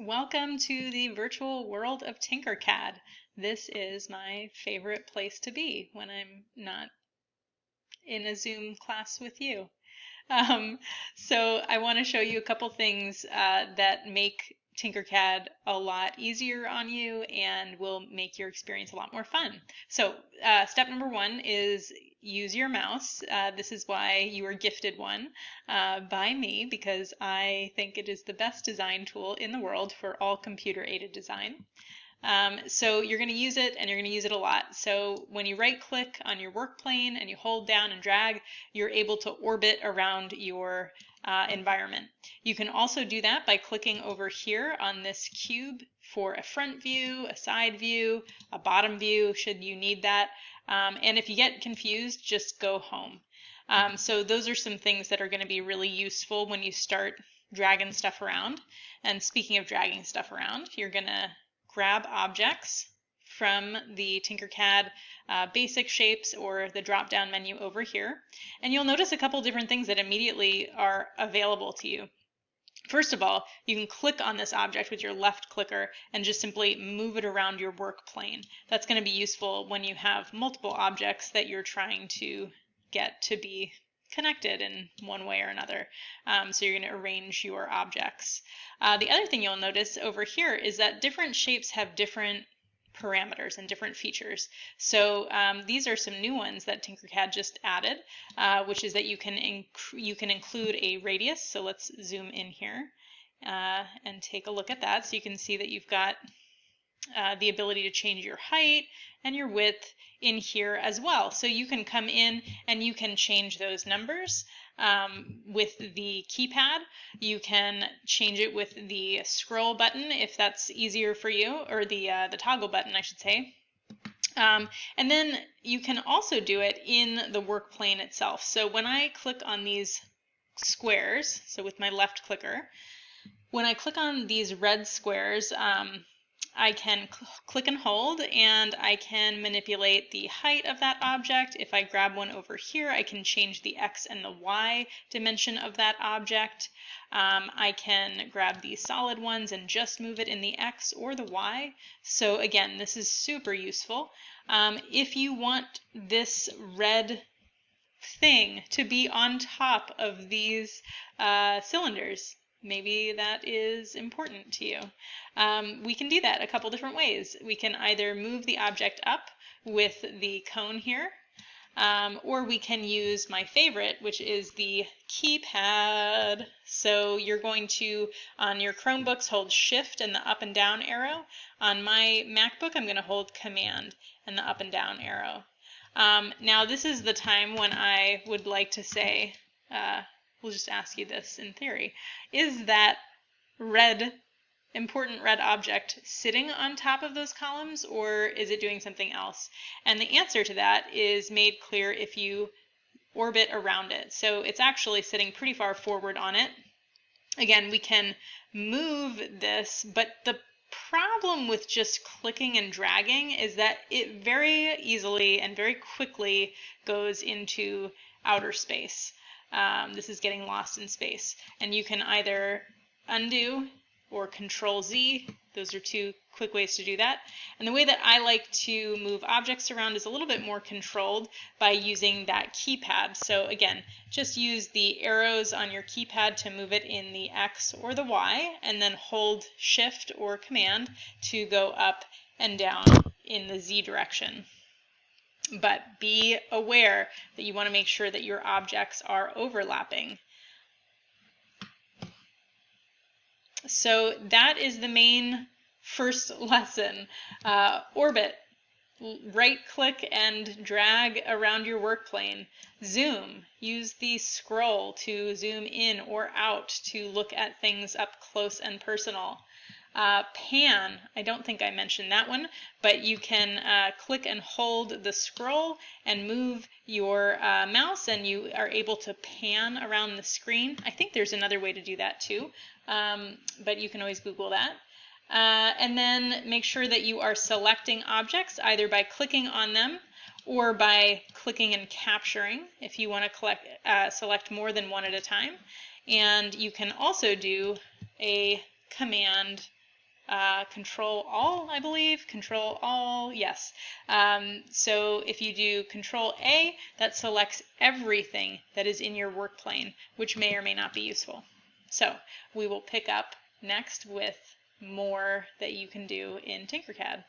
Welcome to the virtual world of TinkerCAD. This is my favorite place to be when I'm not in a Zoom class with you. So I want to show you a couple things that make TinkerCAD a lot easier on you and will make your experience a lot more fun. So step number one is use your mouse. This is why you were gifted one by me, because I think it is the best design tool in the world for all computer-aided design. So you're going to use it, and you're going to use it a lot. So when you right click on your work plane and you hold down and drag, you're able to orbit around your environment. You can also do that by clicking over here on this cube for a front view, a side view, a bottom view should you need that. And if you get confused, just go home. So those are some things that are going to be really useful when you start dragging stuff around. And speaking of dragging stuff around, you're going to grab objects from the TinkerCAD basic shapes or the drop-down menu over here. And you'll notice a couple different things that immediately are available to you. First of all, you can click on this object with your left clicker and just simply move it around your work plane. That's going to be useful when you have multiple objects that you're trying to get to be connected in one way or another. So you're going to arrange your objects. The other thing you'll notice over here is that different shapes have different parameters and different features. So these are some new ones that TinkerCAD just added, which is that you can include a radius. So let's zoom in here and take a look at that. So you can see that you've got the ability to change your height and your width in here as well. So you can come in and you can change those numbers with the keypad. You can change it with the scroll button if that's easier for you, or the toggle button, I should say. And then you can also do it in the work plane itself. So when I click on these squares, so with my left clicker, when I click on these red squares, I can click and hold, and I can manipulate the height of that object. If I grab one over here, I can change the X and the Y dimension of that object. I can grab these solid ones and just move it in the X or the Y. So again, this is super useful. If you want this red thing to be on top of these cylinders, maybe that is important to you. We can do that a couple different ways. We can either move the object up with the cone here, or we can use my favorite, which is the keypad. So you're going to, on your Chromebooks, hold Shift and the up and down arrow. On my MacBook, I'm going to hold Command and the up and down arrow. Now this is the time when I would like to say, we'll just ask you this in theory, is that important red object sitting on top of those columns, or is it doing something else? And the answer to that is made clear if you orbit around it. So it's actually sitting pretty far forward on it. Again, we can move this, but the problem with just clicking and dragging is that it very easily and very quickly goes into outer space. This is getting lost in space, and you can either undo or Control Z. Those are two quick ways to do that. And the way that I like to move objects around is a little bit more controlled by using that keypad. So again, just use the arrows on your keypad to move it in the X or the Y, and then hold Shift or Command to go up and down in the Z direction. But be aware that you want to make sure that your objects are overlapping. So that is the main first lesson. Orbit. Right click and drag around your work plane. Zoom. Use the scroll to zoom in or out to look at things up close and personal. Pan, I don't think I mentioned that one, but you can click and hold the scroll and move your mouse, and you are able to pan around the screen. I think there's another way to do that too, but you can always Google that. And then make sure that you are selecting objects either by clicking on them or by clicking and capturing if you want to select more than one at a time. And you can also do a Command Control All, I believe. Control All, yes. So if you do Control A, that selects everything that is in your work plane, which may or may not be useful. So we will pick up next with more that you can do in TinkerCAD.